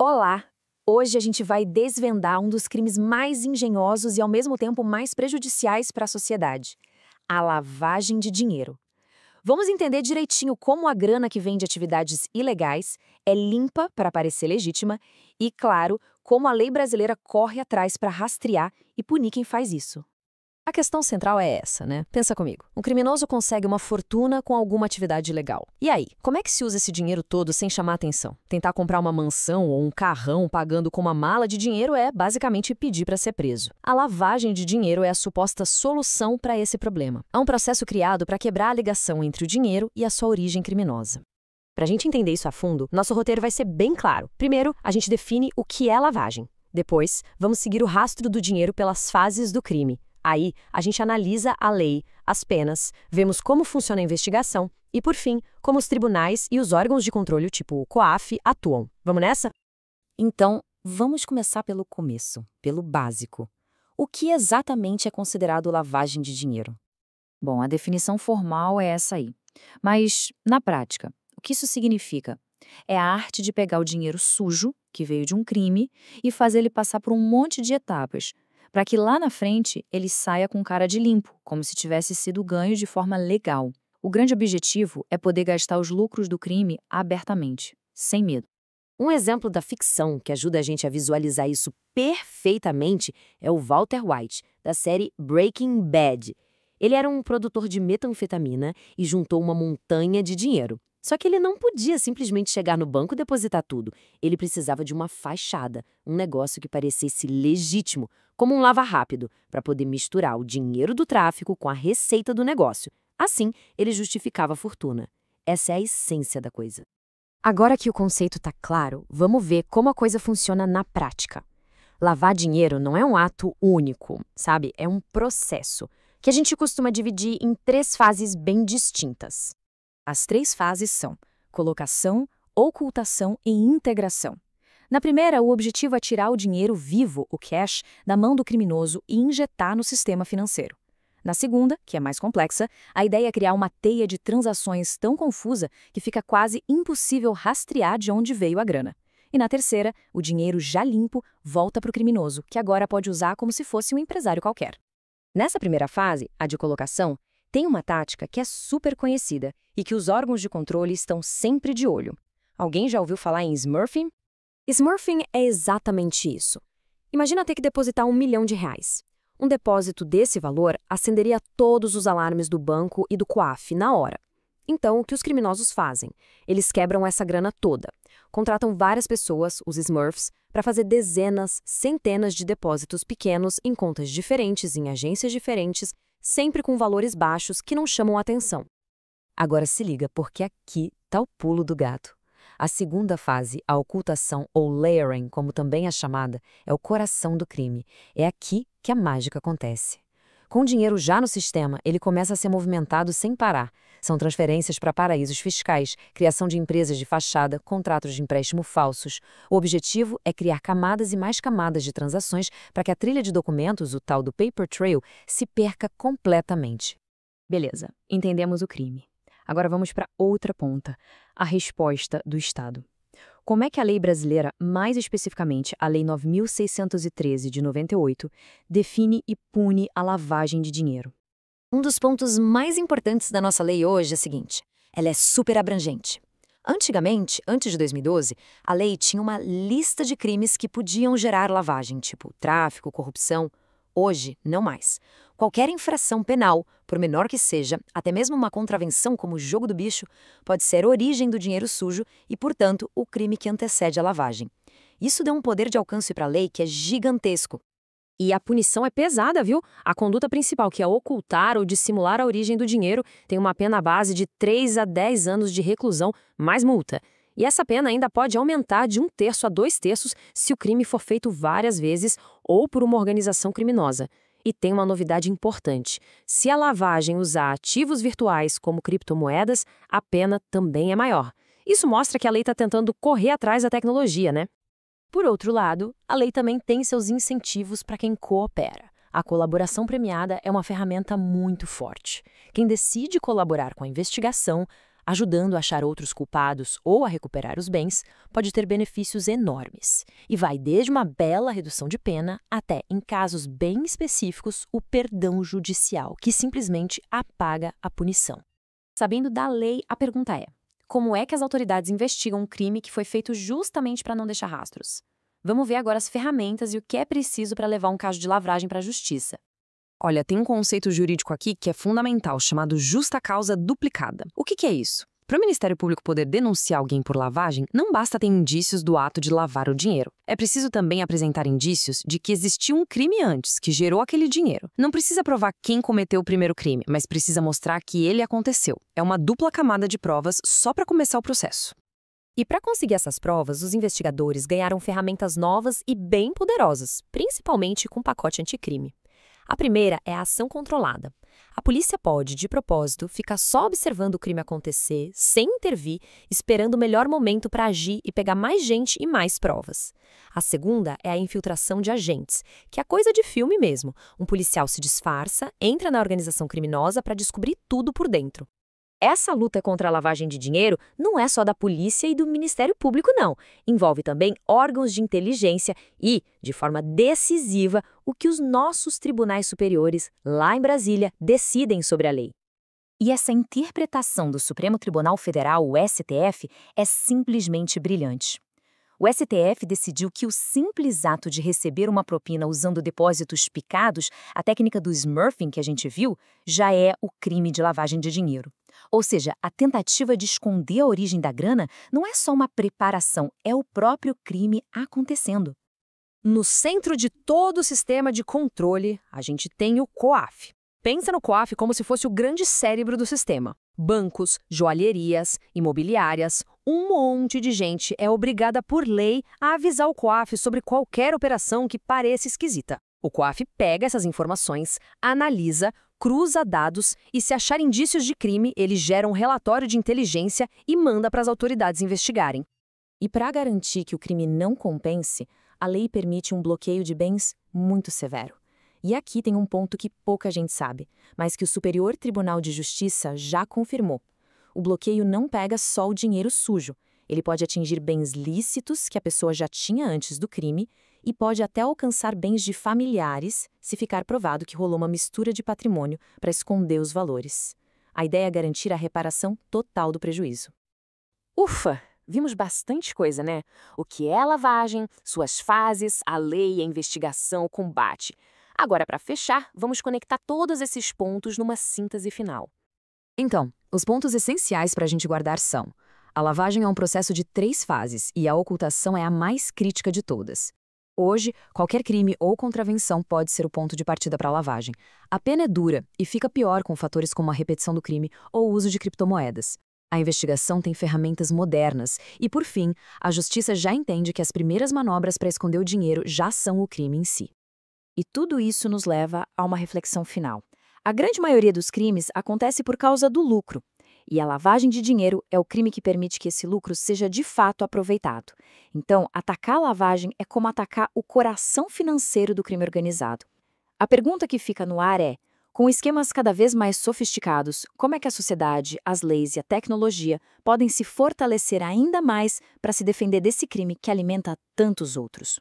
Olá! Hoje a gente vai desvendar um dos crimes mais engenhosos e ao mesmo tempo mais prejudiciais para a sociedade: a lavagem de dinheiro. Vamos entender direitinho como a grana que vem de atividades ilegais é limpa para parecer legítima e, claro, como a lei brasileira corre atrás para rastrear e punir quem faz isso. A questão central é essa, né? Pensa comigo. Um criminoso consegue uma fortuna com alguma atividade ilegal. E aí, como é que se usa esse dinheiro todo sem chamar atenção? Tentar comprar uma mansão ou um carrão pagando com uma mala de dinheiro é basicamente pedir para ser preso. A lavagem de dinheiro é a suposta solução para esse problema. É um processo criado para quebrar a ligação entre o dinheiro e a sua origem criminosa. Para a gente entender isso a fundo, nosso roteiro vai ser bem claro. Primeiro, a gente define o que é lavagem. Depois, vamos seguir o rastro do dinheiro pelas fases do crime. Aí, a gente analisa a lei, as penas, vemos como funciona a investigação e, por fim, como os tribunais e os órgãos de controle, tipo o COAF, atuam. Vamos nessa? Então, vamos começar pelo começo, pelo básico. O que exatamente é considerado lavagem de dinheiro? Bom, a definição formal é essa aí. Mas, na prática, o que isso significa? É a arte de pegar o dinheiro sujo, que veio de um crime, e fazer ele passar por um monte de etapas, para que lá na frente ele saia com cara de limpo, como se tivesse sido ganho de forma legal. O grande objetivo é poder gastar os lucros do crime abertamente, sem medo. Um exemplo da ficção que ajuda a gente a visualizar isso perfeitamente é o Walter White, da série Breaking Bad. Ele era um produtor de metanfetamina e juntou uma montanha de dinheiro. Só que ele não podia simplesmente chegar no banco e depositar tudo. Ele precisava de uma fachada, um negócio que parecesse legítimo, como um lava-rápido, para poder misturar o dinheiro do tráfico com a receita do negócio. Assim, ele justificava a fortuna. Essa é a essência da coisa. Agora que o conceito está claro, vamos ver como a coisa funciona na prática. Lavar dinheiro não é um ato único, sabe? É um processo, que a gente costuma dividir em 3 fases bem distintas. As 3 fases são colocação, ocultação e integração. Na primeira, o objetivo é tirar o dinheiro vivo, o cash, da mão do criminoso e injetar no sistema financeiro. Na segunda, que é mais complexa, a ideia é criar uma teia de transações tão confusa que fica quase impossível rastrear de onde veio a grana. E na terceira, o dinheiro já limpo volta para o criminoso, que agora pode usar como se fosse um empresário qualquer. Nessa primeira fase, a de colocação, tem uma tática que é super conhecida e que os órgãos de controle estão sempre de olho. Alguém já ouviu falar em smurfing? Smurfing é exatamente isso. Imagina ter que depositar R$1 milhão. Um depósito desse valor acenderia todos os alarmes do banco e do COAF na hora. Então, o que os criminosos fazem? Eles quebram essa grana toda. Contratam várias pessoas, os Smurfs, para fazer dezenas, centenas de depósitos pequenos em contas diferentes, em agências diferentes, sempre com valores baixos que não chamam atenção. Agora se liga, porque aqui está o pulo do gato. A segunda fase, a ocultação ou layering, como também é chamada, é o coração do crime. É aqui que a mágica acontece. Com o dinheiro já no sistema, ele começa a ser movimentado sem parar. São transferências para paraísos fiscais, criação de empresas de fachada, contratos de empréstimo falsos. O objetivo é criar camadas e mais camadas de transações para que a trilha de documentos, o tal do paper trail, se perca completamente. Beleza, entendemos o crime. Agora vamos para outra ponta, a resposta do Estado. Como é que a lei brasileira, mais especificamente a Lei 9.613 de 98, define e pune a lavagem de dinheiro? Um dos pontos mais importantes da nossa lei hoje é o seguinte: ela é super abrangente. Antigamente, antes de 2012, a lei tinha uma lista de crimes que podiam gerar lavagem, tipo tráfico, corrupção. Hoje, não mais. Qualquer infração penal, por menor que seja, até mesmo uma contravenção como o jogo do bicho, pode ser origem do dinheiro sujo e, portanto, o crime que antecede a lavagem. Isso deu um poder de alcance para a lei que é gigantesco. E a punição é pesada, viu? A conduta principal, que é ocultar ou dissimular a origem do dinheiro, tem uma pena base de 3 a 10 anos de reclusão, mais multa. E essa pena ainda pode aumentar de 1/3 a 2/3 se o crime for feito várias vezes ou por uma organização criminosa. E tem uma novidade importante: se a lavagem usar ativos virtuais como criptomoedas, a pena também é maior. Isso mostra que a lei está tentando correr atrás da tecnologia, né? Por outro lado, a lei também tem seus incentivos para quem coopera. A colaboração premiada é uma ferramenta muito forte. Quem decide colaborar com a investigação ajudando a achar outros culpados ou a recuperar os bens, pode ter benefícios enormes. E vai desde uma bela redução de pena até, em casos bem específicos, o perdão judicial, que simplesmente apaga a punição. Sabendo da lei, a pergunta é: como é que as autoridades investigam um crime que foi feito justamente para não deixar rastros? Vamos ver agora as ferramentas e o que é preciso para levar um caso de lavragem para a justiça. Olha, tem um conceito jurídico aqui que é fundamental, chamado justa causa duplicada. O que é isso? Para o Ministério Público poder denunciar alguém por lavagem, não basta ter indícios do ato de lavar o dinheiro. É preciso também apresentar indícios de que existiu um crime antes, que gerou aquele dinheiro. Não precisa provar quem cometeu o primeiro crime, mas precisa mostrar que ele aconteceu. É uma dupla camada de provas só para começar o processo. E para conseguir essas provas, os investigadores ganharam ferramentas novas e bem poderosas, principalmente com o pacote anticrime. A primeira é a ação controlada. A polícia pode, de propósito, ficar só observando o crime acontecer, sem intervir, esperando o melhor momento para agir e pegar mais gente e mais provas. A segunda é a infiltração de agentes, que é coisa de filme mesmo. Um policial se disfarça, entra na organização criminosa para descobrir tudo por dentro. Essa luta contra a lavagem de dinheiro não é só da polícia e do Ministério Público, não. Envolve também órgãos de inteligência e, de forma decisiva, o que os nossos tribunais superiores, lá em Brasília, decidem sobre a lei. E essa interpretação do Supremo Tribunal Federal, o STF, é simplesmente brilhante. O STF decidiu que o simples ato de receber uma propina usando depósitos picados, a técnica do smurfing que a gente viu, já é o crime de lavagem de dinheiro. Ou seja, a tentativa de esconder a origem da grana não é só uma preparação, é o próprio crime acontecendo. No centro de todo o sistema de controle, a gente tem o COAF. Pensa no COAF como se fosse o grande cérebro do sistema. Bancos, joalherias, imobiliárias, um monte de gente é obrigada por lei a avisar o COAF sobre qualquer operação que pareça esquisita. O COAF pega essas informações, analisa, cruza dados e, se achar indícios de crime, ele gera um relatório de inteligência e manda para as autoridades investigarem. E para garantir que o crime não compense, a lei permite um bloqueio de bens muito severo. E aqui tem um ponto que pouca gente sabe, mas que o Superior Tribunal de Justiça já confirmou. O bloqueio não pega só o dinheiro sujo. Ele pode atingir bens lícitos que a pessoa já tinha antes do crime e pode até alcançar bens de familiares se ficar provado que rolou uma mistura de patrimônio para esconder os valores. A ideia é garantir a reparação total do prejuízo. Ufa! Vimos bastante coisa, né? O que é lavagem, suas fases, a lei, a investigação, o combate. Agora, para fechar, vamos conectar todos esses pontos numa síntese final. Então, os pontos essenciais para a gente guardar são: a lavagem é um processo de 3 fases e a ocultação é a mais crítica de todas. Hoje, qualquer crime ou contravenção pode ser o ponto de partida para a lavagem. A pena é dura e fica pior com fatores como a repetição do crime ou o uso de criptomoedas. A investigação tem ferramentas modernas e, por fim, a justiça já entende que as primeiras manobras para esconder o dinheiro já são o crime em si. E tudo isso nos leva a uma reflexão final. A grande maioria dos crimes acontece por causa do lucro. E a lavagem de dinheiro é o crime que permite que esse lucro seja de fato aproveitado. Então, atacar a lavagem é como atacar o coração financeiro do crime organizado. A pergunta que fica no ar é: com esquemas cada vez mais sofisticados, como é que a sociedade, as leis e a tecnologia podem se fortalecer ainda mais para se defender desse crime que alimenta tantos outros?